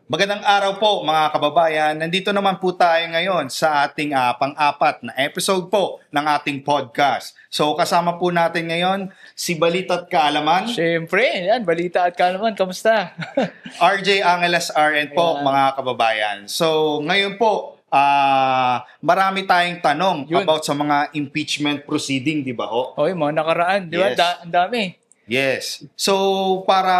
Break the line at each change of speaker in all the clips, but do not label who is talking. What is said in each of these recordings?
Magandang araw po mga kababayan. Nandito naman po tayo ngayon sa ating pang-apat na episode po ng ating podcast. So kasama po natin ngayon si Balita't Kaalaman,
Siyempre, yan, balita at kaalaman, kamusta?
RJ Angeles RN po
Ayan.
mga kababayan. So ngayon po, marami tayong tanong
Yun.
about sa mga impeachment proceeding, di ba ho?
Oy, mga nakaraan, di ba?
Yes.
Ang dami.
Yes. So, para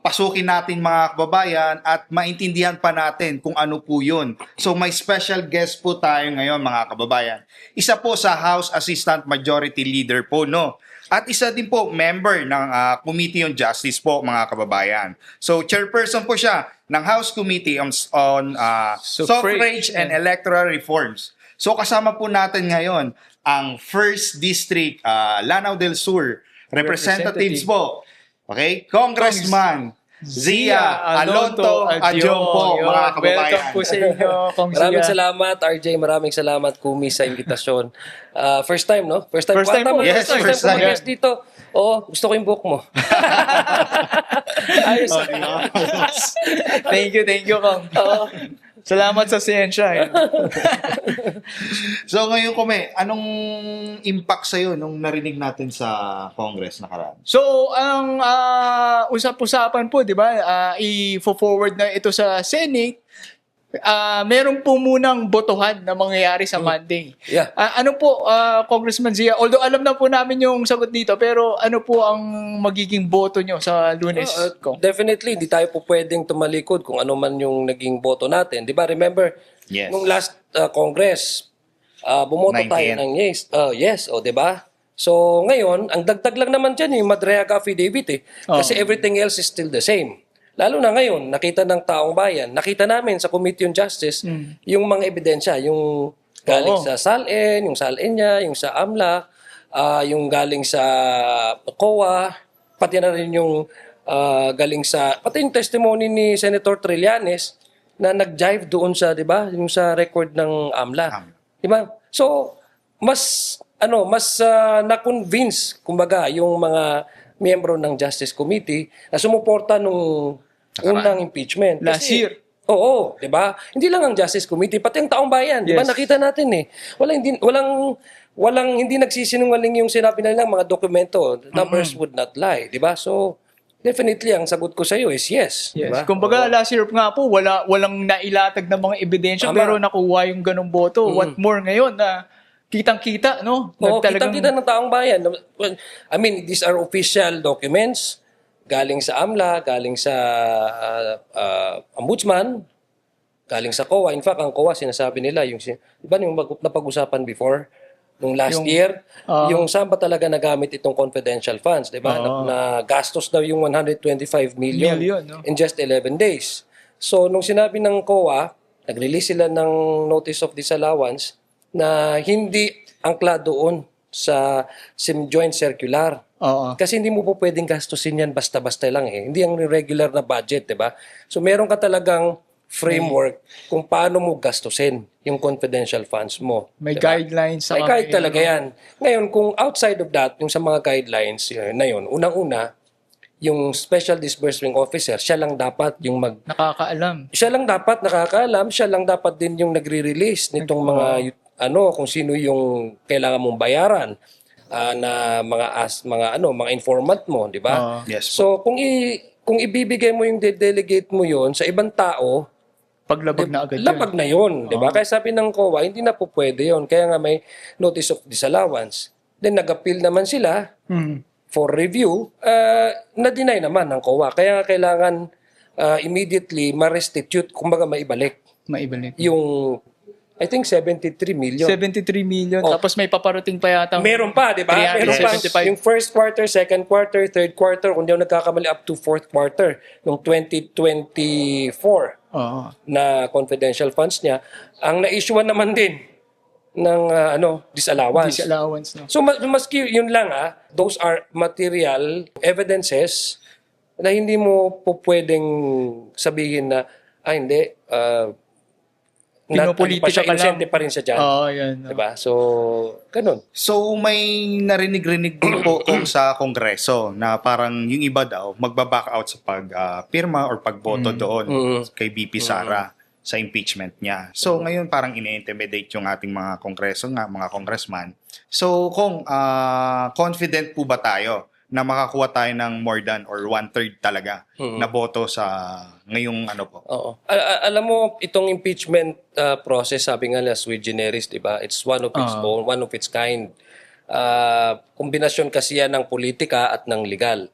pasukin natin mga kababayan at maintindihan pa natin kung ano po yun. So, may special guest po tayo ngayon mga kababayan. Isa po sa House Assistant Majority Leader po, no? At isa din po member ng Committee on Justice po mga kababayan. So, chairperson po siya ng House Committee on Suffrage and Electoral Reforms. So, kasama po natin ngayon ang 1st District Lanao del Sur Representatives po. Okay? Congressman Zia Alonto Adjong po, mga kababayan.
Welcome po sa inyo, Kong Zia.
Maraming salamat, RJ. Maraming salamat, Kumi, sa invitasyon. First time, no? First time
First time po.
Yes, first time.
Yes, dito. Oo, gusto ko yung book mo. Ayos.
Thank you, Kong. Salamat sa siyensya.
So ngayon Kume, anong impact sa'yo nung narinig natin sa Congress nakaraan?
So, ang usap-usapan po, di ba, i-forward na ito sa Senate, meron po munang botohan na mangyayari sa Monday.
Yeah.
Ano po, Congressman Zia, although alam na po namin yung sagot dito, pero ano po ang magiging boto nyo sa Lunes? Kong?
Definitely, hindi tayo po pwedeng tumalikod kung ano man yung naging boto natin. Di ba, remember,
Yes.
nung last Congress, bumoto
19.
tayo ng yes. Yes, di ba? So, ngayon, ang dagdag lang naman dyan yung Madreaga affidavit eh. Kasi everything else is still the same. Lalo na ngayon, nakita ng taong bayan, nakita namin sa Committee on Justice, yung mga ebidensya, yung galing sa SALN, yung SALN niya, yung sa AMLA, yung galing sa COA, pati na rin yung galing sa, pati yung testimony ni Senator Trillanes na nag-jive doon sa, di ba, yung sa record ng AMLA. Di ba? So, mas na-convince, kumbaga, yung mga miyembro ng Justice Committee na sumuporta nung unang impeachment.
Last year.
Oo, 'di ba? Hindi lang ang Justice Committee, pati ang taong bayan, 'di ba?
Yes.
Nakita natin eh. Walang hindi nagsisinungaling yung sinabi nila mga dokumento. Numbers would not lie, 'di ba? So definitely ang sagot ko sa iyo is yes, 'di
Yes.
ba?
Kumbaga, last year nga po, walang nailatag na mga ebidensya,
Tama.
pero nakuha yung ganong boto. What more ngayon na kitang-kita, no?
Oo,
Nagtalagang-
kita-kita ng taong bayan. I mean, these are official documents galing sa AMLA, galing sa Ombudsman, galing sa COA. In fact, ang COA, sinasabi nila, di ba yung napag-usapan before, nung last year, yung saan ba talaga nagamit itong confidential funds, di ba? Na gastos daw yung 125 million,
no?
in just 11 days. So, nung sinabi ng COA, nag-release sila ng notice of disallowance na hindi angkla doon sa joint circular.
Oo.
Kasi hindi mo po pwedeng gastusin yan basta-basta lang eh. Hindi ang regular na budget, di ba? So meron ka talagang framework kung paano mo gastusin yung confidential funds mo.
May
diba?
guidelines sa
May guide talaga yan. Ngayon, kung outside of that, yung sa mga guidelines na yun, unang-una, yung Special Disbursing Officer, siya lang dapat yung
Nakakaalam.
siya lang dapat nakakaalam, siya lang dapat din yung nagre-release nitong mga kung sino yung kailangan mong bayaran na mga informant mo, di ba?
Yes.
So kung ibibigay mo yung delegate mo yon sa ibang tao,
Paglabag na agad yun.
labag na yon, di ba? Kaya sabi ng COA, hindi na po pwede yon. Kaya nga may notice of disallowance. Then nag-appeal naman sila for review, na-deny naman ng COA. Kaya nga kailangan immediately ma-restitute, kumbaga maibalik
Maibalik.
yung I think 73 million.
73 million. Tapos may paparating pa yata.
Meron pa, di ba? Meron pa
375.
yung first quarter, second quarter, third quarter, kung di ako nagkakamali, up to fourth quarter ng 2024
Oo.
na confidential funds niya. Ang na-issuean naman din ng disallowance.
Disallowance, no?
So maski yun lang those are material evidences na hindi mo po pwedeng sabihin na hindi
Pinopolitika ka lang.
Inosente pa rin siya dyan.
Oo, yan.
Diba? So, ganun.
So may narinig-rinig din po kung sa Kongreso na parang yung iba daw magba-back out sa pag-pirma or pagboto doon kay BP Sara sa impeachment niya. So ngayon parang ini-intimidate yung ating mga Kongreso nga, mga congressman. So kung confident po ba tayo na makakuha tayo ng more than or 1/3 talaga na boto sa ngayong ano po?
Oo. Alam mo, itong impeachment process, sabi nga nila, sui generis, di ba? It's one of its own, one of its kind. Kombinasyon kasi yan ng politika at ng legal.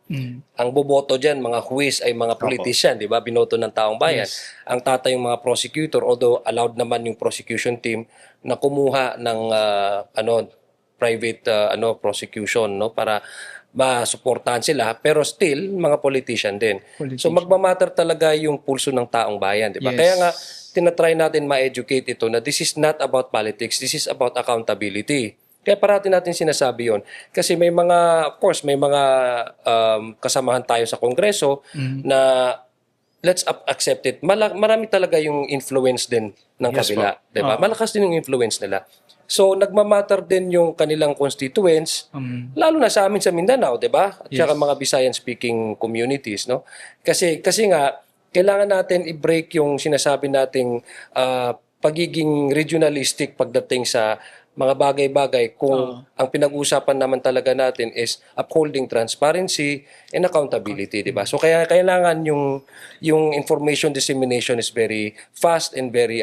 Ang boboto dyan, mga huwis ay mga politician, di ba? Binoto ng taong bayan. Ang tatay yung mga prosecutor, although allowed naman yung prosecution team na kumuha ng private prosecution, no, para masuportahan sila, pero still mga politician din. So magmamatter talaga yung pulso ng taong bayan, di ba?
Yes.
Kaya nga tinatry natin ma-educate ito na this is not about politics, this is about accountability. Kaya parati natin sinasabi yon. Kasi may mga, of course, may mga kasamahan tayo sa Kongreso na let's accept it. Marami talaga yung influence din ng kabila. Diba? Malakas din yung influence nila. So, nagmamatter din yung kanilang constituents, lalo na sa amin sa Mindanao, di ba? At saka mga Visayan-speaking communities, no? Kasi nga, kailangan natin i-break yung sinasabi nating pagiging regionalistic pagdating sa mga bagay-bagay kung ang pinag-uusapan naman talaga natin is upholding transparency and accountability, di ba? So kaya kailangan yung information dissemination is very fast and very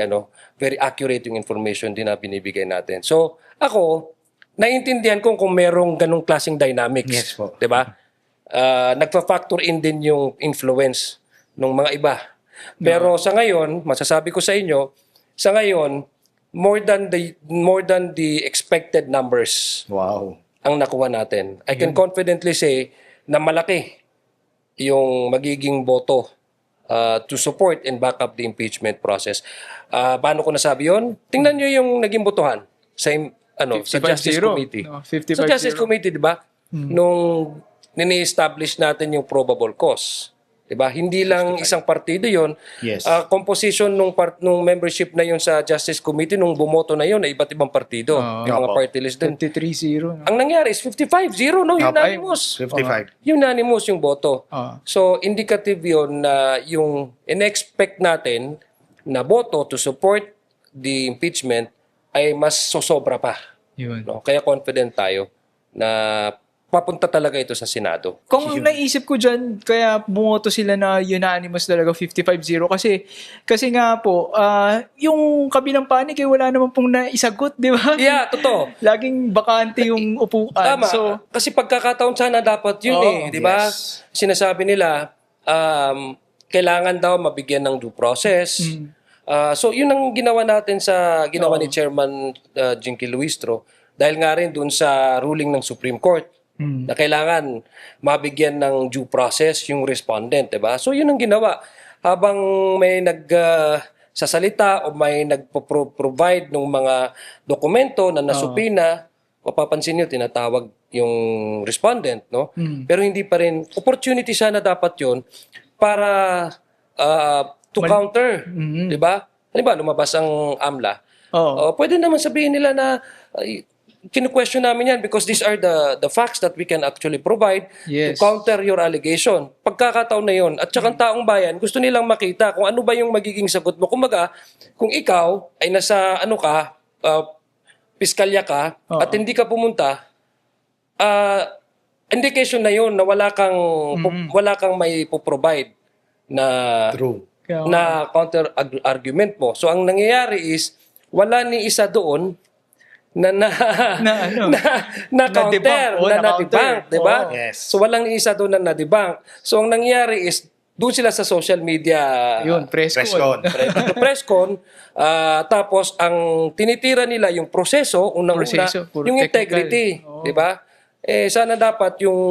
accurate yung information din na binibigay natin. So ako naiintindihan ko kung merong ganung klaseng dynamics,
Yes po.
di ba? Nagfa-factor in din yung influence ng mga iba. Pero sa ngayon, masasabi ko sa inyo, sa ngayon more than the expected numbers
Wow.
ang nakuha natin. I can confidently say na malaki yung magiging boto to support and back up the impeachment process. Paano ko nasabi yun? Tingnan nyo yung naging botohan sa sa Justice
55-0.
Committee.
No,
Sa
55-0.
Justice Committee, di ba? Nung nini-establish natin yung probable cause. Diba? Hindi lang isang partido 'yon.
Yes.
Composition nung membership na 'yon sa Justice Committee nung bumoto na 'yon ay iba't ibang partido. Yung mga party list din.
23-0.
Ang nangyari is 55-0, no? Unanimous.
55.
Unanimous yung boto. So, indicative 'yon na yung in-expect natin na boto to support the impeachment ay mas sosobra pa.
Yun.
No? Kaya confident tayo na papunta talaga ito sa Senado.
Kung ang naisip ko dyan, kaya bumoto sila na unanimous talaga 55-0 kasi nga po, yung kabilang panig wala naman pong naisagot, di ba?
Yeah, totoo.
Laging bakante yung upuan.
Tama.
So,
kasi pagkakataon sana dapat yun di ba?
Yes.
Sinasabi nila, kailangan daw mabigyan ng due process. So yun ang ginawa natin ginawa ni Chairman Jinky Luistro dahil nga rin dun sa ruling ng Supreme Court na kailangan mabigyan ng due process yung respondent, di ba? So yun ang ginawa. Habang may sasalita o may nagpo-provide ng mga dokumento na nasupina, mapapansin nyo, tinatawag yung respondent, no? Pero hindi pa rin, opportunity sana dapat yun para to counter, di ba? Halimbawa, lumabas ang AMLA. Pwede naman sabihin nila na kinu-question namin yan because these are the facts that we can actually provide to counter your allegation. Pagkakataon na yun. At saka ang taong bayan, gusto nilang makita kung ano ba yung magiging sagot mo. Kumbaga, kung ikaw ay nasa piskalya ka at hindi ka pumunta, indication na yun na wala kang may provide na na counter argument mo. So ang nangyayari is wala ni isa doon na counter, na na-debunk, di ba?
Yes.
So walang isa doon na na-debunk. So ang nangyayari is doon sila sa social media
press con.
press con, tapos ang tinitira nila yung proseso, unang-una, yung integrity, di ba? Sana dapat yung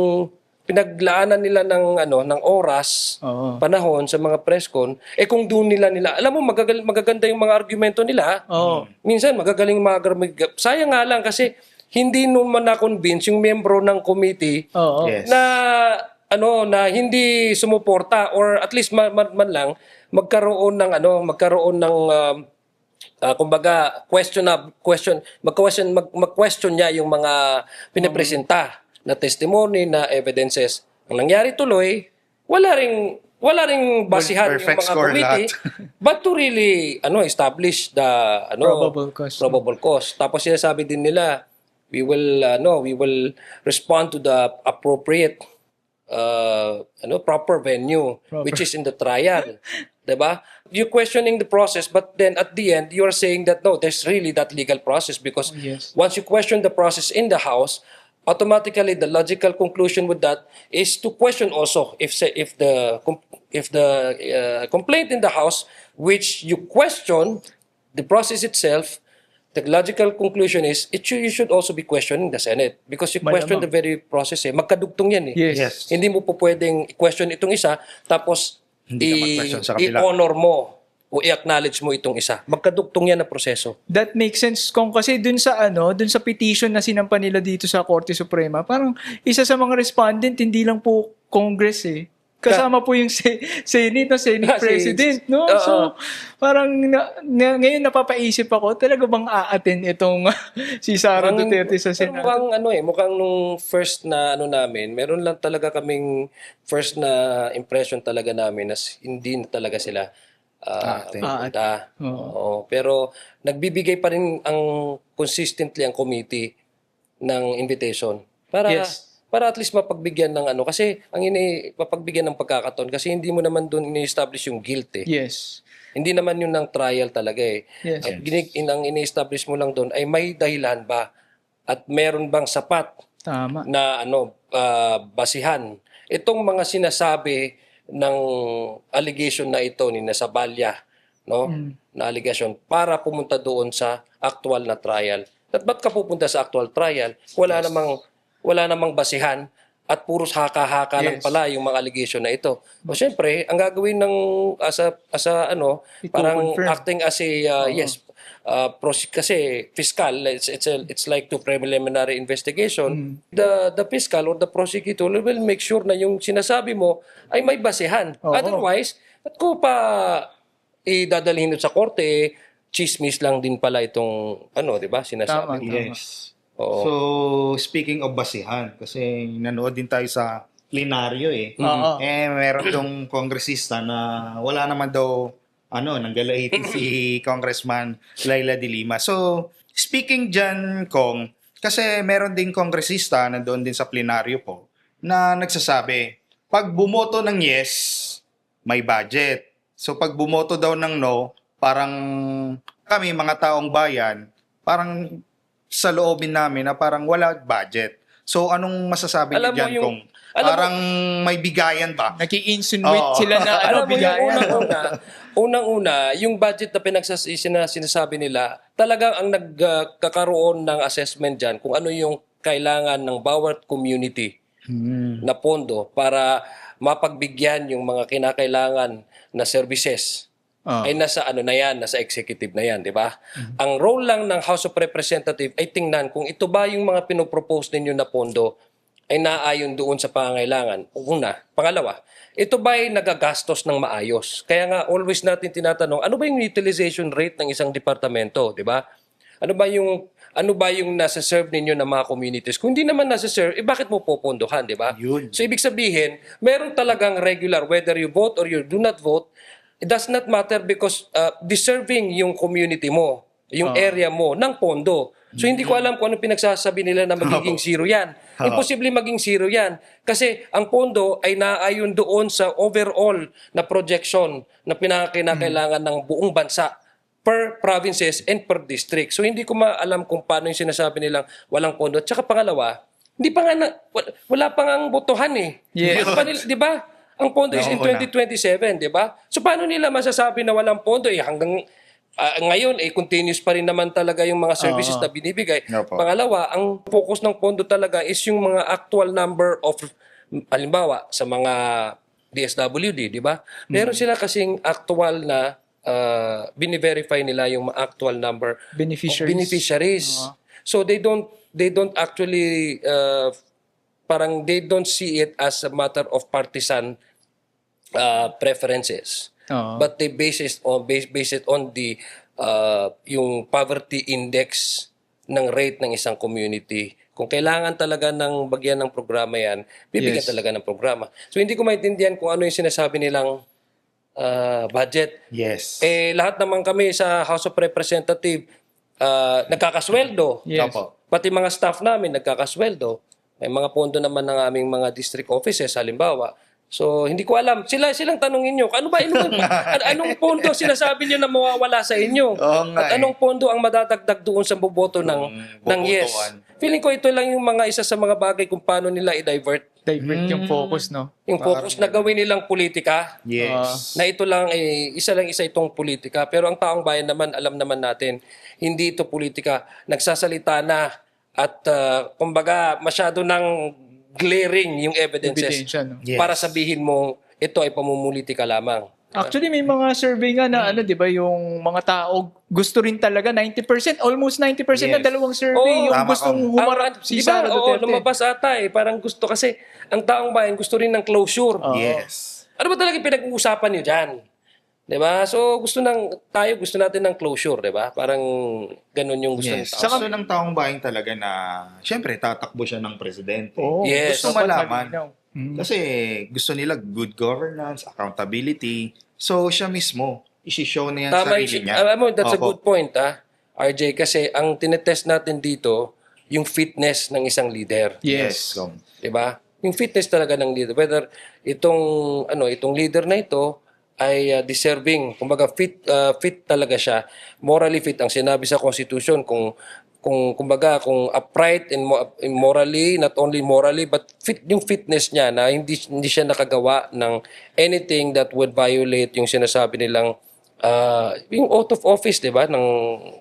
pinaglaanan nila ng oras, panahon sa mga press con, kung doon nila, alam mo, magaganda yung mga argumento nila. Minsan, magagaling sayang nga lang kasi hindi naman na-convince yung membro ng committee na hindi sumuporta or at least man lang magkaroon ng kumbaga mag-question niya yung mga pinapresenta na testimony, na evidences. Ang nangyari tuloy, wala ring basihan yung
Perfect
mga
score
committee but to really establish the
Probable cause.
Tapos sinasabi din nila, we will respond to the appropriate proper venue, which is in the trial. Diba? You're questioning the process, but then at the end, you're saying that no, there's really that legal process, because
Yes.
once you question the process in the House, automatically the logical conclusion with that is to question also if the complaint in the House, which you question the process itself, the logical conclusion is you should also be questioning the Senate, because you question the very process. Magkadugtong yan eh.
Yes.
Hindi mo po pwedeng i-question itong isa tapos
Hindi ka mag-question sa kabila.
i-honor mo o i-acknowledge mo itong isa. Magkadugtong yan na proseso.
That makes sense kung kasi dun sa petition na sinampa nila dito sa Korte Suprema, parang isa sa mga respondent hindi lang po Congress eh. Kasama po yung Senate President, no?
Oo.
So, parang ngayon napapaisip ako, talaga bang aatin itong si Sara Duterte sa Senado?
Mukhang nung first na namin, meron lang talaga kaming first na impression talaga namin na hindi na talaga sila pupunta. Oo. Pero nagbibigay pa rin consistently ang committee ng invitation para
Yes.
para at least mapagbigyan ng kasi mapagbigyan ng pagkakataon, kasi hindi mo naman doon ini-establish yung guilt eh.
Yes.
Hindi naman yun ng trial talaga eh.
Yes.
Ang ini-establish mo lang doon ay may dahilan ba at meron bang sapat
Tama.
na basihan itong mga sinasabi ng allegation na ito ni Nasabalya, no? Na allegation para pumunta doon sa actual na trial. At ba't ka pupunta sa actual trial? Wala namang basihan at puros haka-haka lang pala yung mga allegation na ito. O syempre, ang gagawin ng parang
I-confirm.
acting as a kasi fiscal, it's like to preliminary investigation. The fiscal or the prosecutor will make sure na yung sinasabi mo ay may basihan.
Oo.
Otherwise, at ko pa idadalhin sa korte, chismis lang din pala itong di ba, sinasabi.
Tama.
Yes.
Oo.
So, speaking of basihan, kasi nanood din tayo sa plenaryo eh.
Oo.
Meron tong kongresista na wala naman daw nanggalahitin si Congressman Laila de Lima. So, speaking dyan, Kong, kasi meron ding kongresista na doon din sa plenaryo po na nagsasabi, pag bumoto ng yes, may budget. So, pag bumoto daw ng no, parang kami, mga taong bayan, parang sa loobin namin na parang wala budget. So, anong masasabi niyo
Alam mo
dyan,
yung-
Kong? Parang may bigayan ba?
Naki-insinuate
Oo.
sila na
Alam mo yung
bigayan.
unang-una, yung budget na sinasabi nila, talagang ang nagkakaroon ng assessment dyan kung ano yung kailangan ng bawat community na pondo para mapagbigyan yung mga kinakailangan na services. Ay nasa nasa executive na yan, di ba? Ang role lang ng House of Representatives ay tingnan kung ito ba yung mga pinopropose ninyo na pondo ay naayon doon sa pangangailangan. Una. Pangalawa, ito ba ay nagagastos ng maayos? Kaya nga always natin tinatanong, ano ba yung utilization rate ng isang departamento, di ba? Ano ba yung nasa-serve ninyo ng mga communities? Kung hindi naman nasa-serve, bakit mo popondohan, di ba?
Yun.
So ibig sabihin, meron talagang regular, whether you vote or you do not vote, it does not matter because deserving yung community mo, yung area mo ng pondo. So hindi ko alam kung ano pinagsasabi nila na magiging zero yan. Imposible maging zero yan. Kasi ang pondo ay naayon doon sa overall na projection na pinakailangan ng buong bansa per provinces and per district. So hindi ko maalam kung paano yung sinasabi nilang walang pondo. At saka pangalawa, wala pang ang botohan eh.
Yes.
Di ba? Ang pondo is in 2027, di ba? So paano nila masasabi na walang pondo hanggang ngayon continuous pa rin naman talaga yung mga services na binibigay.
Opo.
Pangalawa, ang focus ng pondo talaga is yung mga actual number of, halimbawa, sa mga DSWD, di ba? Meron sila kasing actual na bini-verify nila yung actual number of beneficiaries. So they don't actually parang they don't see it as a matter of partisan preferences. But they base it on the yung poverty index ng rate ng isang community. Kung kailangan talaga ng bagyan ng programa yan, bibigyan
Yes.
talaga ng programa. So hindi ko maintindihan kung ano yung sinasabi nilang budget.
Yes.
Lahat naman kami sa House of Representatives nagkakasweldo.
Yes.
Opo.
Pati mga staff namin nagkakasweldo. May mga pondo naman ng aming mga district offices, halimbawa. So, hindi ko alam. Silang tanongin nyo, anong pondo sinasabi nyo na mawawala sa inyo?
Oo nga
At anong pondo ang madadagdag doon sa boboto ng yes?
bobotohan.
Feeling ko ito lang yung mga isa sa mga bagay kung paano nila i-divert
Divert yung focus, no?
yung focus na gawin nilang politika.
Yes.
Na ito lang isa itong politika, pero ang taong bayan naman alam naman natin hindi ito politika, nagsasalita na at kumbaga masyado ng glaring yung evidences
Ebidensya, no?
Yes.
para sabihin mo ito ay pamumulitika lamang.
Actually, may mga survey nga na ano, 'di ba, yung mga tao gusto rin talaga 90%, almost 90% na
Yes.
dalawang survey
Oo,
yung
tama
gustong
ka.
humarap si
Diba?
Sara
Oo,
Duterte.
lumabas ata parang gusto kasi ang taong bayan gusto rin ng closure.
Yes.
Ano ba talaga yung pinag-uusapan niyo diyan? 'Di ba? So gusto natin ng closure, 'di ba? Parang ganun yung gusto
Yes.
ng tao.
Gusto ng taong bayan talaga na, syempre, tatakbo siya ng presidente.
Oo,
Yes.
Gusto
dapat
malaman.
malinaw.
Kasi gusto nila good governance, accountability. So, siya mismo, isi-show na yan
Tama,
sarili niya.
alam mo, that's a
Opo.
good point, RJ, kasi ang tinetest natin dito, yung fitness ng isang leader.
Yes.
So,
'Di ba? Yung fitness talaga ng leader, whether itong leader na ito ay deserving, kumbaga fit talaga siya, morally fit ang sinabi sa constitution, kung upright and morally, not only morally but fit, yung fitness niya na hindi siya nakagawa ng anything that would violate yung sinasabi nilang yung oath of office, 'di ba, ng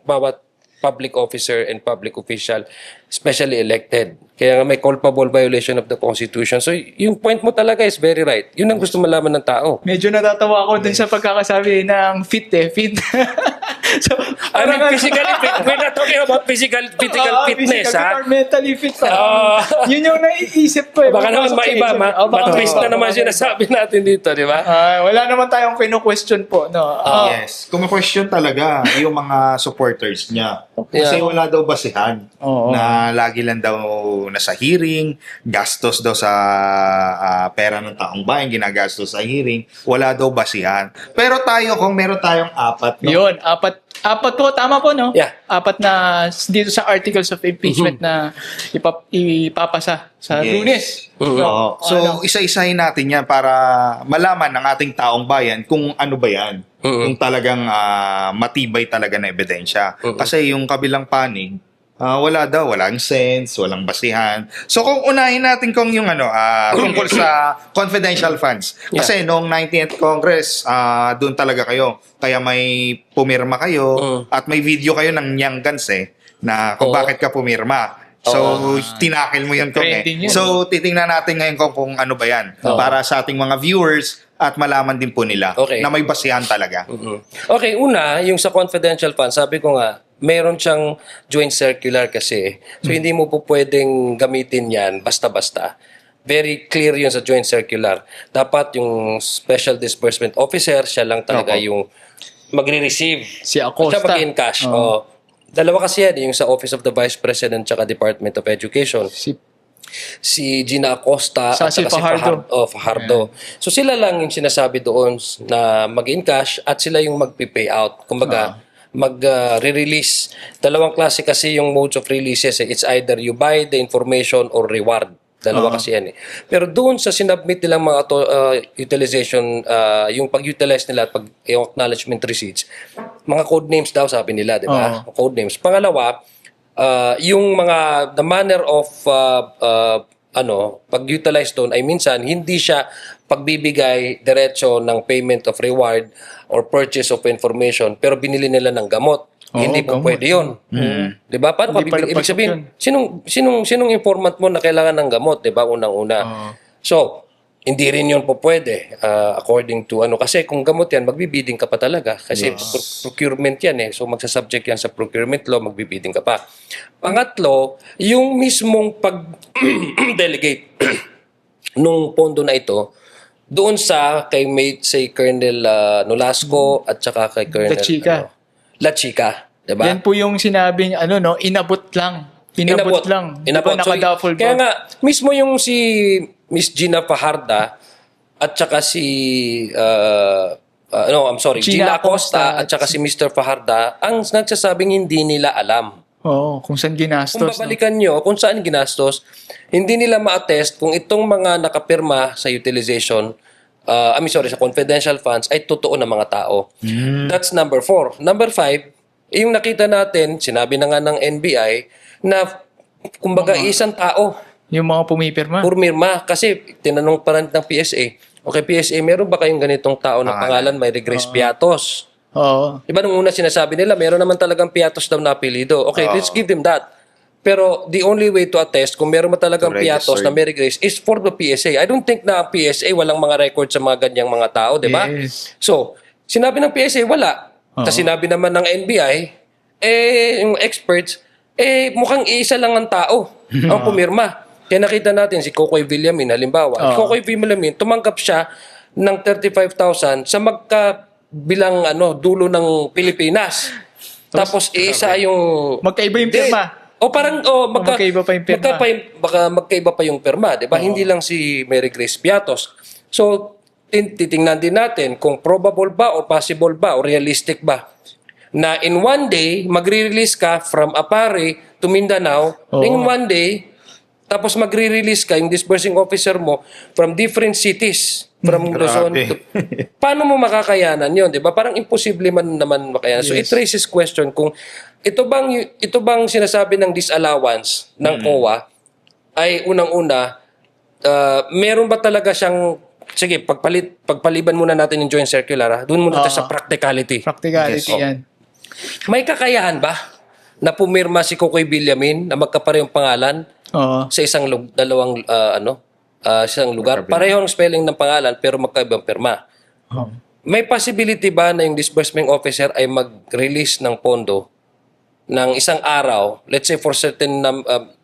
bawat public officer and public official, especially elected. Kaya nga may culpable violation of the Constitution. So, yung point mo talaga is very right. Yun ang gusto malaman ng tao.
Medyo natatawa ako dun sa pagkakasabi ng fit. So,
I mean, physically fit. We're not talking about physical fitness,
physical,
ha?
or mentally fit pa. Yun yung naiisip ko.
Baka naman maiba, matwist na naman
yun.
sinasabi natin dito, di ba?
Wala naman tayong kino-question po, no?
yes. Kung-question talaga yung mga supporters niya. Kasi
Yeah.
wala daw basihan
Oo.
na lagi lang daw nasa hearing, gastos daw sa pera ng taong bayan, ginagastos sa hearing, wala daw basihan. Pero tayo, kung meron tayong apat, no?
Yun, apat po, tama po, no?
Yeah.
Apat na dito sa articles of impeachment na ipapasa sa
Yes.
Lunes.
Oo. So, isa-isahin natin yan para malaman ng ating taong bayan kung ano ba yan. Kung talagang matibay talaga na ebidensya. Kasi yung kabilang panig, walang sense, walang basihan. So kung unahin natin kung yung tungkol sa confidential funds. Kasi noong 19th Congress, doon talaga kayo. Kaya may pumirma kayo at may video kayo ng Nyang Gans na kung bakit ka pumirma. So, tinakil mo yun kung
Trending yun.
So, titingnan natin ngayon kung ano ba yan. Para sa ating mga viewers at malaman din po nila
Okay.
na may basihan talaga.
Okay, una, yung sa confidential fund, sabi ko nga, meron siyang joint circular kasi. So, hindi mo po pwedeng gamitin yan basta-basta. Very clear yun sa joint circular. Dapat yung special disbursement officer, siya lang talaga
Opo.
yung magre-receive.
Si Acosta.
Siya mag-in-cash. Dalawa kasi yan, yung sa Office of the Vice President tsaka Department of Education. Si Gina Acosta
Sa
at saka
si Fajardo.
Fajardo. So sila lang yung sinasabi doon na mag-in-cash at sila yung mag-pay out. Kumbaga, mag-re-release. Dalawang klase kasi yung modes of releases. It's either you buy the information or reward. Dalawa kasi yan Pero doon sa sinubmit nilang mga utilization, yung pag-utilize nila at yung acknowledgement receipts, mga code names daw sabi nila, di ba? Code names. Pangalawa, yung the manner of pag-utilize doon ay minsan hindi siya pagbibigay diretso ng payment of reward or purchase of information pero binili nila ng gamot. Hindi po
gamot.
pwede yun. Di ba? Paano
Hindi pala
ibig
pasok
sabihin, sinong informant mo na kailangan ng gamot, di ba? Unang-una. So, hindi rin yun po pwede according to kasi kung gamot yan, magbibidding ka pa talaga. Kasi procurement yan So, magsasubject yan sa procurement law, magbibidding ka pa. Pangatlo, yung mismong pag-delegate nung pondo na ito, doon sa kay Colonel Nolasco at saka kay Colonel
Chica.
La Chica. Diba?
Yan po yung sinabing, inabot lang. Inabot lang.
Inabot.
Diba, naka-duffel
Kaya
bag?
nga, mismo yung si Miss Gina Fajarda at saka si Gina
Gina
Acosta
Acosta
at saka si Mr. Fajarda ang nagsasabing hindi nila alam.
Oo, kung saan ginastos.
Kung babalikan nyo kung saan ginastos, hindi nila ma-attest kung itong mga nakapirma sa utilization, sa confidential funds ay totoo na mga tao. That's number 4. Number 5, yung nakita natin, sinabi na nga ng NBI, na kumbaga isang tao
Yung mga pumipirma.
pumirma. Kasi tinanong pa rin ng PSA, okay PSA, meron ba kayong ganitong tao na pangalan may Regres Piatos?
Oo.
Diba nung una sinasabi nila, meron naman talagang Piatos daw na apelido. Okay, let's give them that. Pero the only way to attest kung meron mo talagang
To
Piatos
register.
na Mary Grace is for the PSA. I don't think na ang PSA walang mga record sa mga ganyang mga tao, di ba?
Yes.
So, sinabi ng PSA, wala. Tapos sinabi naman ng NBI, yung experts, mukhang isa lang ang tao ang pumirma. Kaya nakita natin si Kokoy Villamin, halimbawa. Si Kokoy Villamin, tumanggap siya ng 35,000 sa magkabilang dulo ng Pilipinas. Tapos isa yung...
Magkaiba yung pirma.
O parang
magkaiba pa yung pirma.
Baka magkaiba pa yung pirma, 'di ba? Hindi lang si Mary Grace Piatos. So titingnan din natin kung probable ba o possible ba o realistic ba na in one day magre-release ka from Apare to Mindanao, in one day tapos magre-release ka yung disbursing officer mo from different cities from Luzon to... Paano mo makakayanan yun, di ba? Parang imposible man naman makayanan. So it raises question kung ito bang sinasabi ng disallowance ng COA ay unang-una meron ba talaga siyang sige, pagpaliban muna natin yung joint circular, doon muna tayo sa practicality.
Practicality yan.
May kakayahan ba na pumirma si Kokoy Villamin na magkaparehong pangalan
Oo.
sa isang isang lugar. Parehong spelling ng pangalan pero magkaibang pirma. May possibility ba na yung disbursement officer ay mag-release ng pondo ng isang araw, let's say for certain,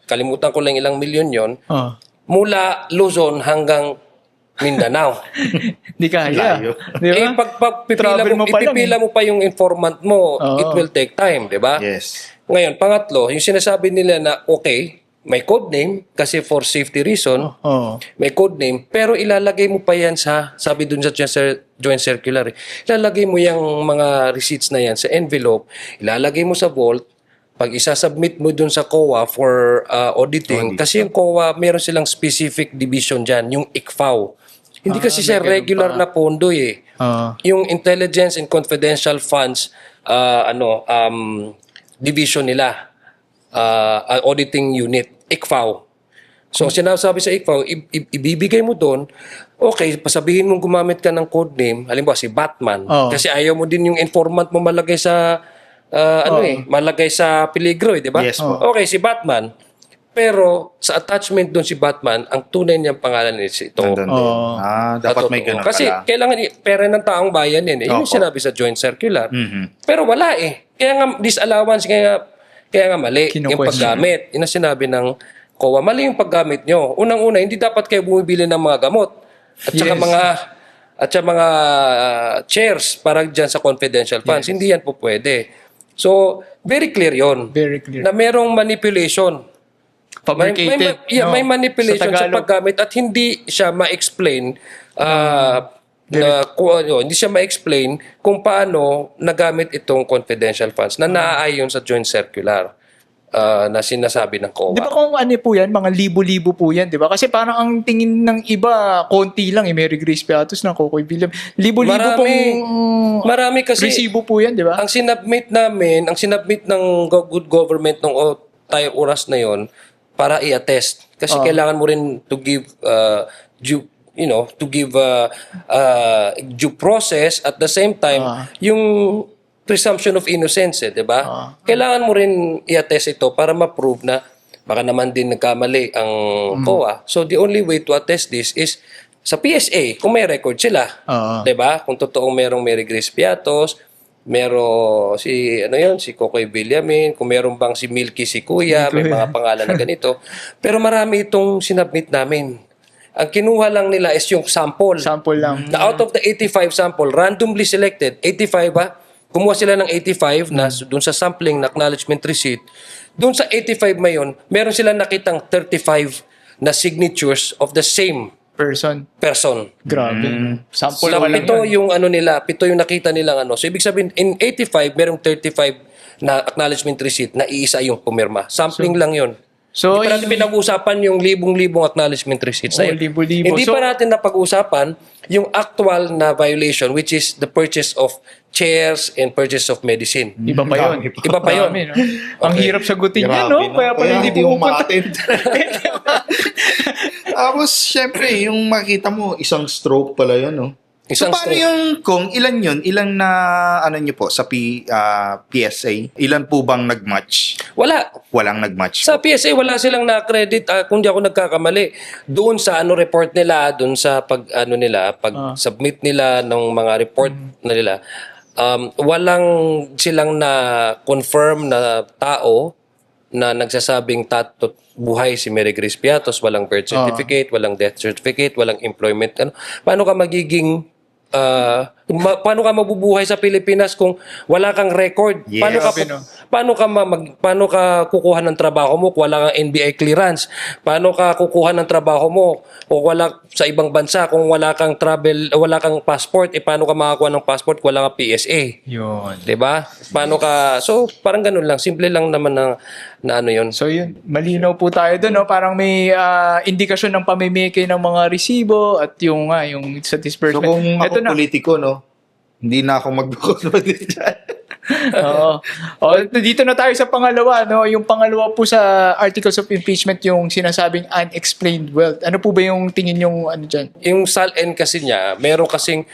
kalimutan ko lang ilang milyon yon,
Oo.
mula Luzon hanggang Mindanao.
Hindi kaya.
Layo.
Di ba? Travel mo pa lang,
ipipila mo pa yung informant mo, it will take time, di ba?
Yes.
Ngayon, pangatlo, yung sinasabi nila na okay, may code name kasi for safety reason,
Oo.
may code name, pero ilalagay mo pa yan sa, sabi dun sa joint circular, ilalagay mo yung mga receipts na yan sa envelope, ilalagay mo sa vault, pag isasubmit mo dun sa COA for auditing, kasi yung COA, meron silang specific division dyan, yung ICFAO. Hindi kasi siya regular na pondo eh.
Oo.
Yung Intelligence and Confidential Funds division nila, auditing unit, ICFAO. So, sinasabi sa ICFAO, ibibigay mo doon, okay, pasabihin mong gumamit ka ng code name, halimbawa si Batman, kasi ayaw mo din yung informant mo malagay sa, malagay sa peligro, di ba?
Yes po.
Okay, si Batman. Pero, sa attachment doon si Batman, ang tunay niyang pangalan niya ito.
Nandun din. Dapat may ganun
Kasi
pala.
kailangan pera ng taong bayan yan. Yun yung
Opo.
sinabi sa joint circular.
Mhm.
Pero wala eh. Kaya nga disallowance, kaya nga mali yung
Kino-question.
paggamit. Yun ang sinabi ng COA. Mali yung paggamit nyo. Unang-una, hindi dapat kayo bumibili ng mga gamot. At saka mga chairs para dyan sa confidential funds. Hindi yan po pwede. So, very clear yon
Very clear.
na merong manipulation.
Fabricated.
May manipulation sa
Tagalog.
paggamit at hindi siya ma-explain hindi siya ma-explain kung paano nagamit itong confidential funds na naaayon sa joint circular na sinasabi ng COA.
Di ba kung ano po yan, mga libo-libo po yan, di ba? Kasi parang ang tingin ng iba, konti lang, Mary Grace Piatos ng Kokoy William. Libo-libo
Marami kasi
resibo po yan, di ba?
ang sinubmit ng good government ng tayo oras na yon para i-attest. Kasi kailangan mo rin to give due process at the same time yung presumption of innocence, 'di ba? Kailangan mo rin i-attest ito para ma-prove na baka naman din nagkamali ang COA. So the only way to attest this is sa PSA kung may record sila. 'Di ba? Kung totoong merong Mary Grace Piatos, si Kokoy Villamin, kung meron bang si Milky si Kuya, may mga pangalan na ganito. Pero marami itong sinubmit namin. Ang kinuha lang nila is yung sample.
Sample lang.
Na out of the 85 sample, randomly selected, 85 ba? kumuha sila ng 85 na doon sa sampling na acknowledgement receipt. Doon sa 85 ngayon, meron silang nakitang 35 na signatures of the same
Person.
person.
Grabe. Sample
So,
pa lang
pito
yan.
yung ano nila, pito yung nakita nilang ano. So, ibig sabihin, in 85, merong 35 na acknowledgement receipt na iisa yung pumirma. Sampling lang yun.
So,
Hindi pa natin pinag-usapan yung libong-libong acknowledgement receipts na
Oh,
yun.
libo-libo.
Hindi
So-
pa natin napag-usapan yung actual na violation, which is the purchase of chairs and purchase of medicine.
Iba pa yun.
Iba pa yun.
Dami, no? Ang hirap sagutin yan,
Grabe,
no? Kaya pala hindi
mo
pumupunta.
ma-attend. Tapos, syempre, yung makita mo, isang stroke pala yun, no?
Isang
so, paano
stroke.
yung, kung ilan yun? Ilan na, ano nyo po, sa PSA? Ilan po bang nag-match?
Wala.
Walang nag-match.
Sa PSA, wala silang na-credit. Kung di ako nagkakamali, doon sa ano report nila, doon sa pag-submit nila ng mga report na nila, walang silang na-confirm na tao na nagsasabing buhay si Mary Grace Piatos, walang birth certificate, walang death certificate, walang employment. Paano ka magiging paano ka mabubuhay sa Pilipinas kung wala kang record?
Yes.
Paano ka kukuha ng trabaho mo kung wala kang NBI clearance? Paano ka kukuha ng trabaho mo kung wala sa ibang bansa, kung wala kang wala kang passport, paano ka makakuha ng passport kung wala kang PSA?
Yun.
'Di ba? Paano ka parang ganun lang, simple lang naman na ano 'yon.
So yun, malinaw po tayo doon, no? Parang may indikasyon ng pamimigay ng mga resibo at yung sa
So,
disbursement.
kung ako
Ito na.
politiko, no? Hindi na ako mag-control dyan.
Oo. Dito na tayo sa pangalawa, no? Yung pangalawa po sa articles of impeachment, yung sinasabing unexplained wealth. Ano po ba yung tingin yung ano dyan?
Yung SALN kasi niya, meron kasing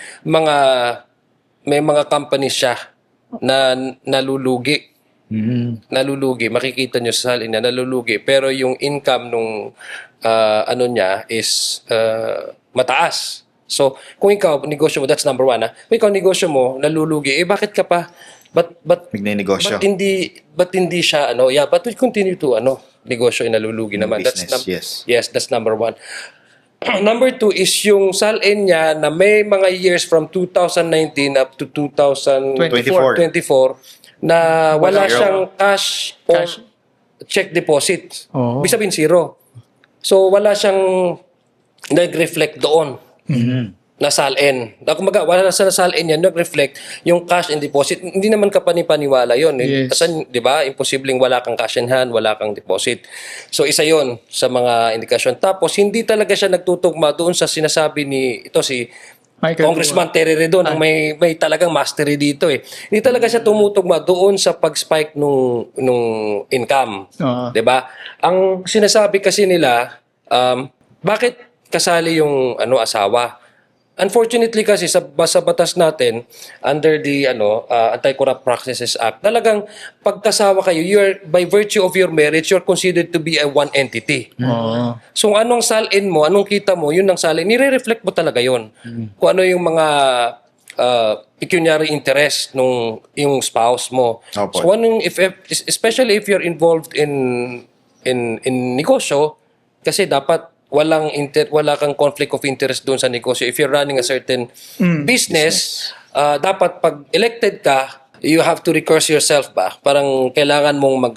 may mga companies siya na nalulugi. Nalulugi. Makikita nyo sa SALN na nalulugi. Pero yung income nung ano niya is mataas. So, kung ikaw, negosyo mo, that's number one. Kung ikaw, negosyo mo, nalulugi, bakit ka pa? But
Nagnenegosyo.
But hindi siya, but we continue to, negosyo ay nalulugi naman.
Business, yes.
Yes, that's number one. Number two is yung SALN niya na may mga years from 2019 up to 2024 na wala
Zero.
siyang cash or check deposit.
Oo.
Ibig sabihin zero. So wala siyang nag-reflect doon na SALN. Kumbaga, wala sa SALN yan, nag-reflect yung cash and deposit. Hindi naman kapanipaniwala yun.
Yes.
Kasi, di ba, imposibleng wala kang cash in hand, wala kang deposit. So, isa yon sa mga indikasyon. Tapos, hindi talaga siya nagtutugma doon sa sinasabi ni, si Congressman Terry Redon, may talagang mastery dito eh. Hindi talaga siya tumutugma doon sa pag-spike nung income. 'Di ba? Ang sinasabi kasi nila, bakit kasali yung asawa? Unfortunately kasi sa batas natin under the Anti-Corrupt Practices Act, talagang pagkasawa kayo, by virtue of your marriage, you're considered to be a one entity. So anong salin mo, anong kita mo, yun ang salin, nire-reflect mo talaga yun. Kung ano yung mga pecuniary interest nung yung spouse mo.
Opo.
So especially if you're involved in negosyo, kasi dapat wala kang conflict of interest doon sa negosyo. If you're running a certain business, dapat pag elected ka, you have to recurse yourself ba? Parang kailangan mong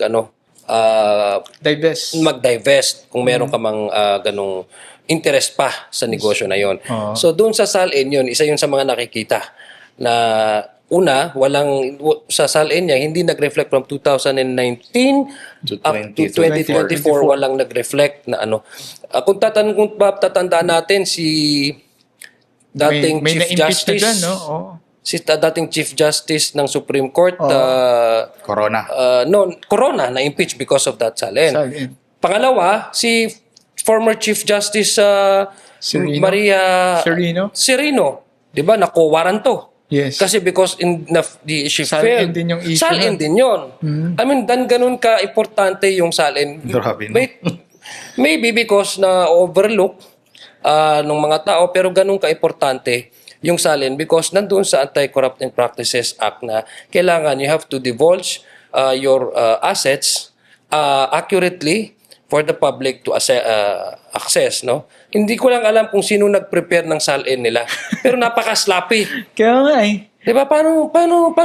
mag-divest kung meron ka mang ganong interest pa sa negosyo na yon. So doon sa SALN yun, isa yun sa mga nakikita na una, sa SALN niya, hindi nag-reflect from 2019 up to 2024, walang nag-reflect na kung tatandaan natin si dating
may
Chief
na-impeach
Justice,
na dyan, no?
si dating Chief Justice ng Supreme Court,
Corona.
Corona, na-impeach because of that SALN.
SALN.
Pangalawa, si former Chief Justice
Serino.
Maria
Serino.
'di ba? Nakuwaran to.
Yes.
Kasi because she
SALN
failed.
din yung issue
SALN
nun.
din yun. I mean, ganun ka-importante yung SALN.
Grabe, no?
Maybe because na overlook ng mga tao, pero ganun ka-importante yung SALN because nandun sa Anti-Corrupt Practices Act na kailangan you have to divulge your assets accurately for the public to access, no? Hindi ko lang alam kung sino nag-prepare ng SALN nila. Pero napaka-sloppy.
Kaya nga eh.
Diba? Paano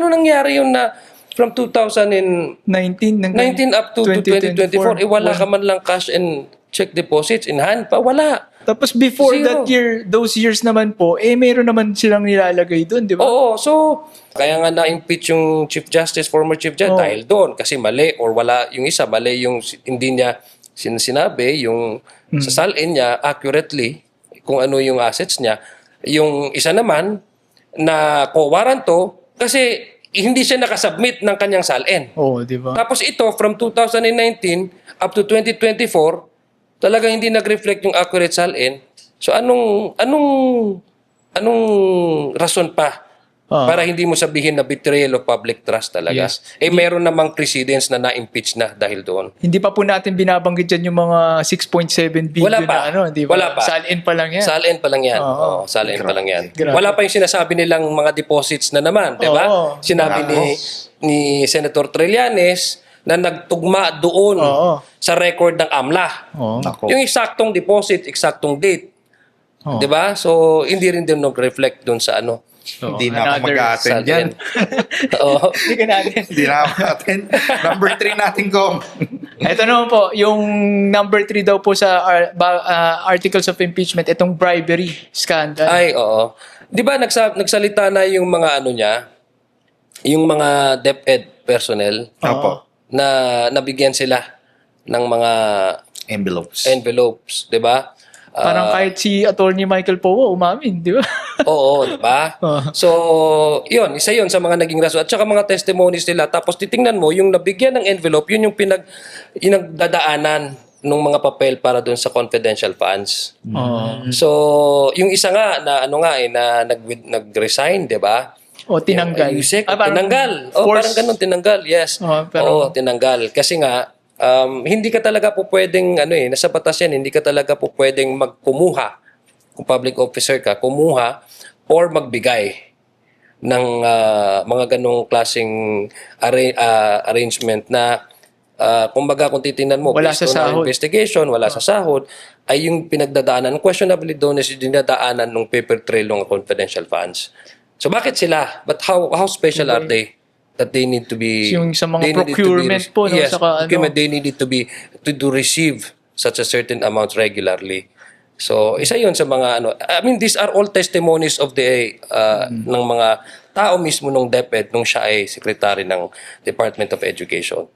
nangyari yun na from 2019
19
up to 2024, wala ka man lang cash and check deposits in hand pa? Wala.
Tapos before
Zero.
that year, those years naman po, meron naman silang nilalagay doon, di ba?
Oo, so kaya nga na-impeach yung Chief Justice, former Chief Justice, dahil doon. Kasi mali or wala, yung isa, mali yung hindi niya sinabi, yung sa salin niya accurately, kung ano yung assets niya. Yung isa naman, na co-waranto, kasi hindi siya nakasubmit ng kanyang salin.
Oo, di ba?
Tapos ito, from 2019 up to 2024, talagang hindi nag-reflect yung accurate salin. So anong rason pa para hindi mo sabihin na betrayal of public trust talaga?
Yes.
Meron namang precedents na na-impeach na dahil doon.
Hindi pa po natin binabanggit dyan yung mga 6.7 billion
Wala pa.
na di ba?
Wala pa.
Salin pa lang yan.
Salin pa lang yan.
Oo.
Salin pa lang yan.
Grabe.
Wala pa yung sinasabi nilang mga deposits na naman, di ba?
Oo.
Sinabi ni Senator Trillanes na nagtugma doon
Oo.
sa record ng AMLA.
Oo.
Nako.
Yung eksaktong deposit, eksaktong date.
Oo.
'Di ba? So hindi rin din nag-reflect doon sa ano.
Oo,
Hindi na ako
another
mag-attend
salin.
dyan.
Oo.
Hindi ka natin.
Hindi na ako mag-attend. Number 3 natin, Kong.
Ito naman po, yung number 3 daw po sa articles of impeachment, itong bribery scandal.
Ay, oo. 'Di ba nagsalita na yung mga ano niya, yung mga DepEd personnel
Opo.
na nabigyan sila ng mga envelopes, 'di ba?
Parang kahit si Attorney Michael Poe umamin, di ba?
Oo, di ba? So, yun, isa yun sa mga naging rason. At saka mga testimonies nila. Tapos titingnan mo, yung nabigyan ng envelope, yun yung pinagdadaanan ng mga papel para dun sa confidential funds. So, yung isa nga, na nag-resign, di ba?
O tinanggal.
Yung Yusek,
Parang
tinanggal.
force.
Parang ganun, tinanggal. Yes.
Pero-
Tinanggal. Kasi nga, hindi ka talaga po pwedeng, nasa batas yan, hindi ka talaga po pwedeng magkumuha, kung public officer ka, kumuha or magbigay ng mga ganong klaseng arrangement na, kumbaga kung titingnan mo,
Wala
based
sa
on our
sahod.
investigation, wala sa sahod, ay yung pinagdadaanan, questionably doon is yung dinadaanan ng paper trail ng confidential funds. So bakit sila? But how special are they? That they need to be
Yung sa mga
they needed to be
procurement po, no?
yes,
Saka
procurement, they needed to receive such a certain amount regularly. So isa 'yun sa mga I mean, these are all testimonies of the ng mga tao mismo nung DepEd nung siya ay secretary ng Department of Education.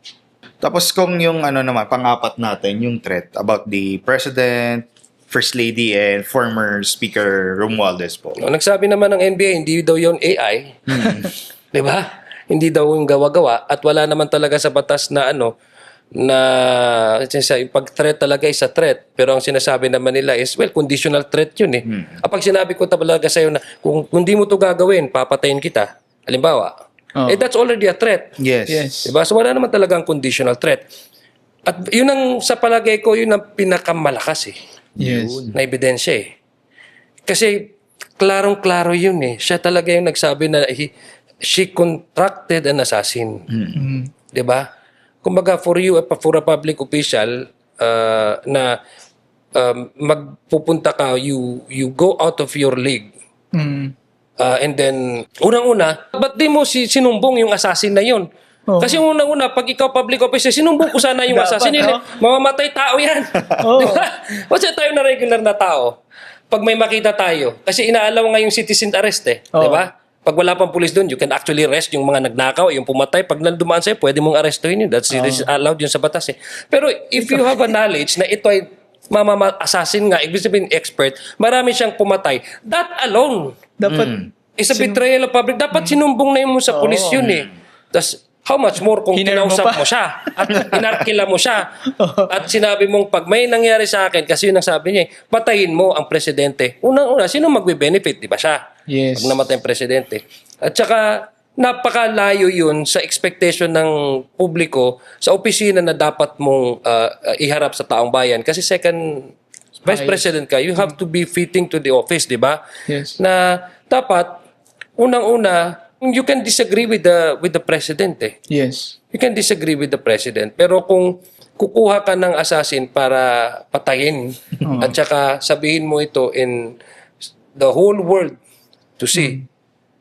Tapos kung yung naman, pang-apat natin, yung threat about the President, First Lady, and former Speaker Romualdez po.
Nagsabi naman ng NBI, hindi daw 'yon AI. 'Di ba? Hindi daw yung gawa-gawa at wala naman talaga sa batas na pag-threat talaga is a threat. Pero ang sinasabi naman nila is, well, conditional threat yun eh. Pag sinabi ko talaga sa'yo na kung hindi mo to gagawin, papatayin kita. Halimbawa, that's already a threat.
Yes.
Diba? So wala naman talagang conditional threat. At yun ang, sa palagay ko, yun ang pinakamalakas eh.
Yes.
Na ebidensya eh. Kasi klarong-klaro yun eh. Siya talaga yung nagsabi na she contracted an assassin. 'Di ba? Kumbaga for a public official na magpupunta ka, you go out of your league. And then unang-una, ba't di mo sinumbong yung assassin na yun? Kasi unang-una, pag ikaw public officer, sinumbong ko sana yung
Dapat,
assassin. Mamamatay tao yan. Di ba? Kasi tayo na regular na tao. Pag may makita tayo, kasi inaalaw nga yung citizen arrest eh. Di ba? Pag wala pang pulis doon, you can actually arrest yung mga nagnakaw, yung pumatay. Pag nandumaan sa'yo, pwede mong arrestuhin yun. That's allowed yun sa batas eh. Pero if you have a knowledge na ito ay assassin nga, ibig sabihin expert, marami siyang pumatay. That alone
Dapat,
is a betrayal of public. Dapat sinumbong na yun mo sa pulis yun eh. Tapos, how much more kung
Hinarm mo
kinausap
pa.
mo siya at inarkila mo siya at sinabi mong pag may nangyari sa akin, kasi yun ang sabi niya, patayin mo ang presidente. Unang-una, sino magbe-benefit? Di ba siya?
Yes.
Pag namatay ang presidente. At saka, napakalayo yun sa expectation ng publiko sa opisina na dapat mong iharap sa taong bayan. Kasi second vice president ka, you have to be fitting to the office, di ba?
Yes.
Na dapat, unang-una, you can disagree with the president eh.
yes.
You can disagree with the president. Pero kung kukuha ka ng assassin para patayin at saka sabihin mo ito in the whole world to see,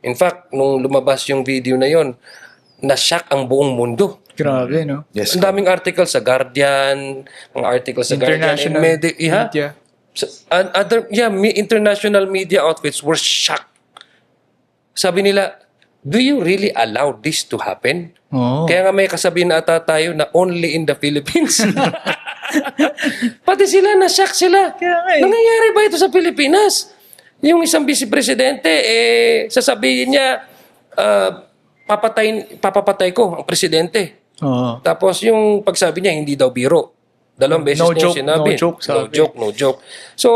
In fact, nung lumabas yung video na yon, na-shock ang buong mundo.
Grabe, no?
Yes.
Ang daming articles sa Guardian, mga articles sa Guardian and
International media.
international media outfits were shocked. Sabi nila, do you really allow this to happen?
Oo.
Kaya nga may kasabihin na ata tayo na only in the Philippines. Pati sila, na-shock sila.
Kaya nga eh.
Nangyayari ba ito sa Pilipinas? Yung isang vice-presidente, sasabihin niya, papapatay ko ang presidente.
Oo.
Tapos yung pagsabi niya, hindi daw biro. Dalawang beses
No
niya
joke,
sinabi.
no joke, sabi.
No joke. So,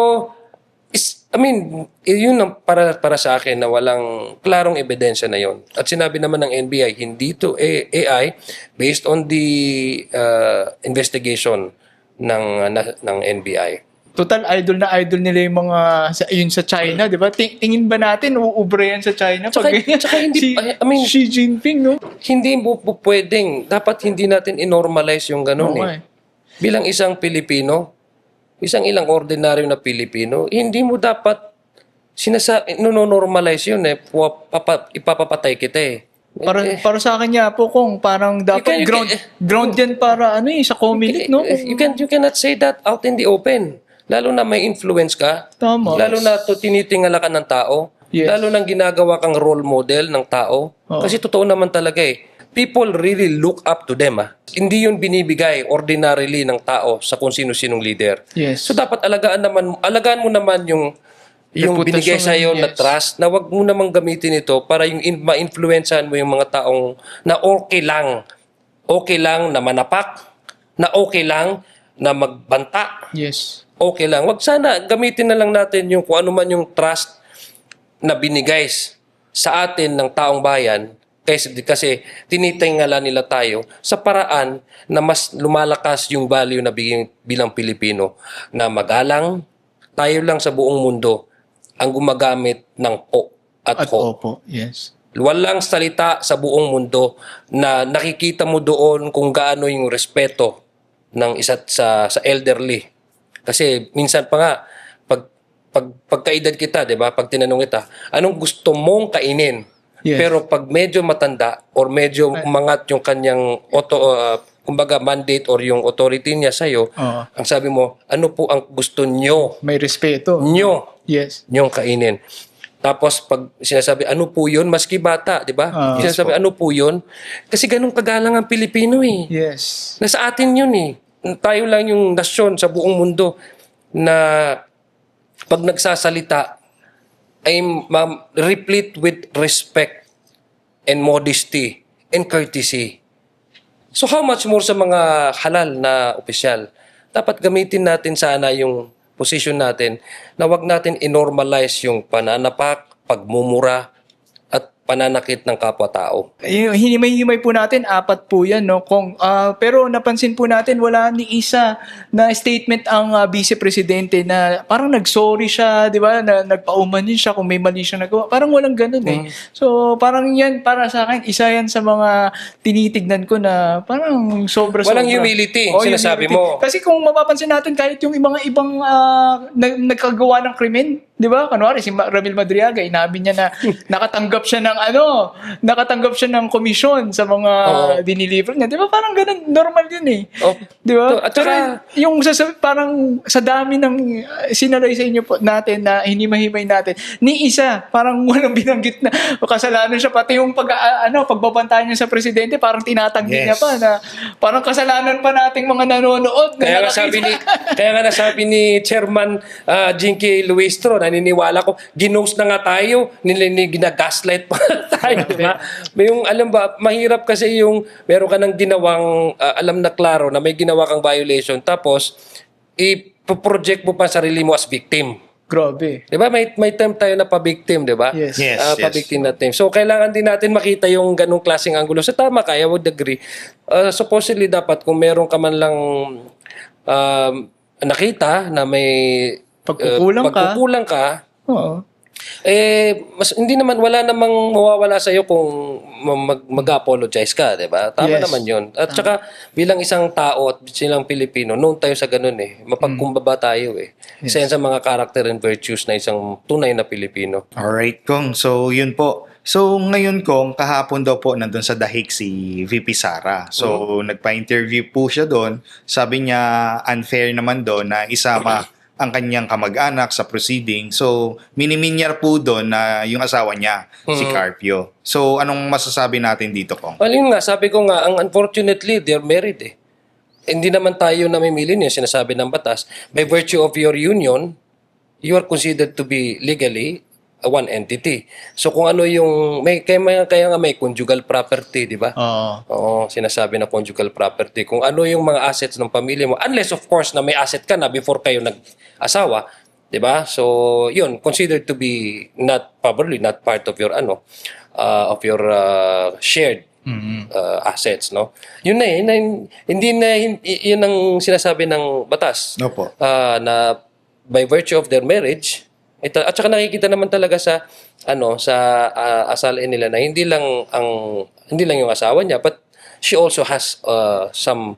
yun ang para sa akin na walang klarong ebidensya na yon. At sinabi naman ng NBI, hindi to AI based on the investigation ng NBI.
Total idol na idol nila yung mga yun sa China, di ba? Tingin ba natin uubre yan sa China?
Tsaka hindi,
Xi Jinping, no?
Hindi mo pwedeng, dapat hindi natin inormalize yung ganun
Oo,
eh. Bilang isang Pilipino, isang ilang ordinaryo na Pilipino, hindi mo dapat normalize yun eh. Ipapapatay kita eh.
Para sa akin nga po kung parang dapat ground yan para sa community, no?
You cannot say that out in the open. Lalo na may influence ka.
Tama.
Lalo na tinitingala ka ng tao.
Yes.
Lalo na ginagawa kang role model ng tao. Kasi totoo naman talaga eh. People really look up to them. Hindi yun binibigay ordinarily ng tao sa kung sino-sinong leader.
Yes.
So dapat alagaan mo naman yung binigay sa iyo na trust, na wag mo namang gamitin ito para yung ma-influencehan mo yung mga taong na okay lang na manapak, na okay lang na magbanta.
Yes.
Okay lang. Wag sana gamitin na lang natin yung kung ano man yung trust na binigay sa atin ng taong bayan kasi tinitingala nila tayo sa paraan na mas lumalakas yung value na bilang Pilipino na magalang. Tayo lang sa buong mundo ang gumagamit ng o at ho.
Opo. Yes.
Walang salita sa buong mundo na nakikita mo doon kung gaano yung respeto ng isa't sa elderly. Kasi minsan pa nga, pagkaedad kita, di ba? Pag tinanong kita, anong gusto mong kainin?
Yes.
Pero pag medyo matanda or medyo umangat yung kanyang kumbaga mandate or yung authority niya sa'yo, ang sabi mo, ano po ang gusto nyo?
May respeto. Yes.
Nyong kainin. Tapos pag sinasabi, ano po yun? Maski bata, di ba? Sinasabi, ano po yun? Kasi ganun kagalang ang Pilipino eh.
Yes.
Nasa atin yun eh. Tayo lang yung nasyon sa buong mundo na pag nagsasalita ay replete with respect and modesty and courtesy. So how much more sa mga halal na opisyal? Dapat gamitin natin sana yung position natin na wag natin inormalize yung pananapak, pagmumura, at pananakit ng kapwa-tao.
Hinimay-himay po natin, 4 po yan, no? Pero napansin po natin, wala ni isa na statement ang vice-presidente na parang nag-sorry siya, di ba? Na nagpaumanin siya kung may mali siya nagawa. Parang walang ganun eh. So parang yan, para sa akin, isa yan sa mga tinitignan ko na parang sobra-sobra.
Walang humility, sinasabi mo.
Kasi kung mapapansin natin, kahit yung mga ibang nagkagawa ng krimen, di ba? Kunwari, si Ramil Madriaga, inabi niya na nakatanggap siya ng komisyon sa mga diniliver niya. Di ba? Parang ganun, normal yun eh. Di ba?
At saka,
yung parang sa dami ng sinalay sa inyo po natin na hinimahimay natin, ni isa, parang walang binanggit na kasalanan siya. Pati yung pagbabantayan niya sa presidente, parang tinatanggi niya pa na parang kasalanan pa nating mga nanonood.
Kaya nga nasabi ni Chairman Jinky Luistro, naniniwala ko, ginost na nga tayo, gina-gaslight pa tayo, di ba? Yung, alam ba, mahirap kasi yung meron ka ng ginawang, alam na klaro na may ginawa kang violation, tapos, i-project mo pa sarili mo as victim.
Grabe.
Di ba? May term tayo na pa-victim, di ba?
Yes.
Pa-victim na term. So, kailangan din natin makita yung ganung klaseng angulo. So, tama ka, I would agree. Supposedly, dapat kung meron ka man lang nakita na may pagkukulang ka,
Oo.
hindi naman, wala namang mawawala sa iyo kung mag-apologize ka, 'di ba? Tama
Yes.
naman 'yon. At saka bilang isang tao at silang Pilipino, noon tayo sa ganun eh. Mapagkumbaba tayo eh. Isa yan sa mga character and virtues na isang tunay na Pilipino.
Alright, Kong. So, yun po. So, ngayon kong kahapon daw po nandun sa Dahig si VP Sara. So, nagpa-interview po siya doon. Sabi niya unfair naman doon na isama ang kanyang kamag-anak sa proceeding. So, miniminyar po doon na yung asawa niya, si Carpio. So, anong masasabi natin dito, Kong?
Well, yun nga, sabi ko nga, unfortunately, they're married eh. Hindi naman tayo namimili niya, sinasabi ng batas. By virtue of your union, you are considered to be legally one entity. So kung ano yung kaya nga may conjugal property, di ba? Oo, sinasabi na conjugal property. Kung ano yung mga assets ng pamilya mo, unless of course na may asset ka na before kayo nag-asawa, di ba? So yun, considered to be probably not part of your shared assets, no? Yun na eh, yun ang sinasabi ng batas.
Opo.
Na by virtue of their marriage, at saka nakikita naman talaga sa asalain nila na hindi lang yung asawa niya, but she also has some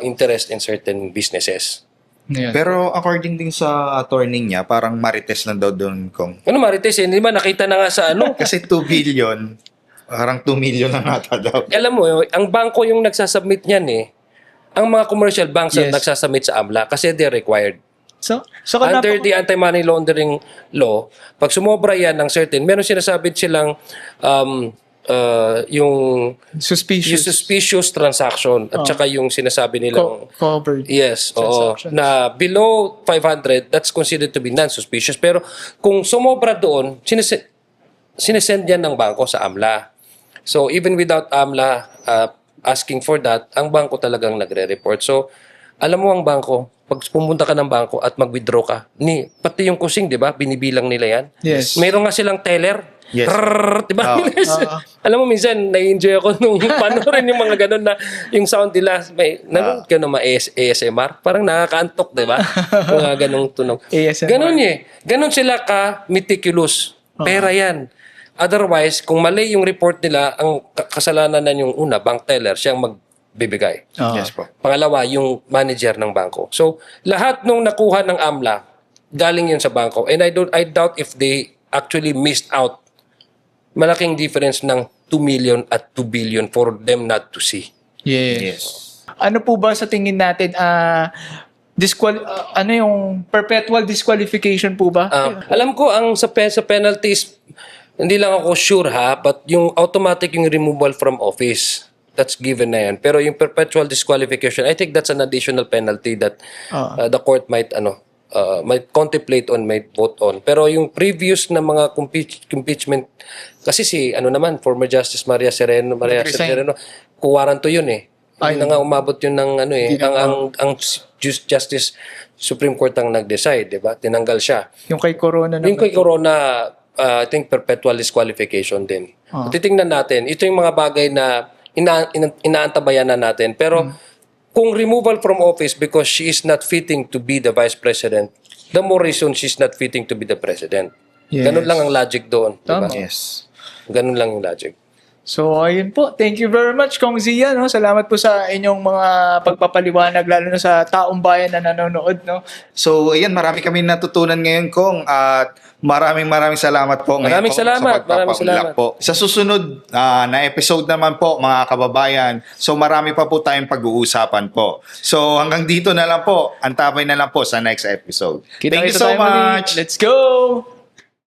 interest in certain businesses.
Yes.
Pero according din sa attorney niya, parang marites lang daw doon, Kong.
Ano Marites, hindi ba nakita na nga sa
Kasi 2 billion, parang 2 million lang nata daw.
alam mo, ang bangko yung nagsasubmit niyan eh. Ang mga commercial banks
Yes.
ang nagsasubmit sa AMLA kasi they're required.
So
Under the anti-money laundering law, pag sumobra yan ng certain, meron sinasabi silang yung suspicious transaction at saka yung sinasabi nilang
covered.
yes, oo,
transactions.
na below 500, that's considered to be non-suspicious. Pero kung sumobra doon, sinesend yan ng bangko sa AMLA. So even without AMLA asking for that, ang bangko talagang nagre-report. So alam mo ang bangko, pag pumunta ka ng bangko at mag-withdraw ka, pati yung kusing, di ba? Binibilang nila yan.
Yes.
Mayroon nga silang teller.
Yes.
Di ba?
Oh.
Alam mo, minsan, na-enjoy ako nung panoorin yung mga ganun na yung sound nila, may nanonood ka ng ASMR. Parang nakakaantok, di ba? Mga ganung tunog.
ASMR.
Ganun eh. Ganun sila ka-meticulous. Pera yan. Otherwise, kung mali yung report nila, ang kasalanan na yung una, bank teller, siyang magbibigay.
Yes po.
Pangalawa, yung manager ng bangko. So, lahat nung nakuha ng AMLA, galing yun sa bangko. And I doubt if they actually missed out. Malaking difference ng 2 million at 2 billion for them not to see.
Yes. Ano po ba sa tingin natin, yung perpetual disqualification po ba?
Alam ko, ang sa penalties, hindi lang ako sure but yung automatic yung removal from office. That's given na yan. Pero yung perpetual disqualification, I think that's an additional penalty that the court might contemplate on, might vote on. Pero yung previous na mga impeachment, kasi former Justice Maria Sereno, kuwaranto yun eh. Hindi na nga umabot yun ng ang Justice Supreme Court ang nag-decide, di ba? Tinanggal siya.
Yung kay Corona
Yung kay Corona, I think perpetual disqualification din. Titingnan natin, ito yung mga bagay na inaantabayan na natin. Pero kung removal from office because she is not fitting to be the vice president, the more reason she's not fitting to be the president.
Yes.
Ganun lang ang logic doon. Diba?
Tama.
Yes.
Ganun lang yung logic.
So, ayun po. Thank you very much, Kong Zia. No? Salamat po sa inyong mga pagpapaliwanag, lalo na sa taong bayan na nanonood. No?
So, ayan, marami kami natutunan ngayon, Kong. At maraming salamat po ngayon.
Maraming
Kong,
salamat.
sa pagpapaunlak po. Sa susunod na episode naman po, mga kababayan, so marami pa po tayong pag-uusapan po. So, hanggang dito na lang po. Antabay na lang po sa next episode. Thank you so much.
Let's go!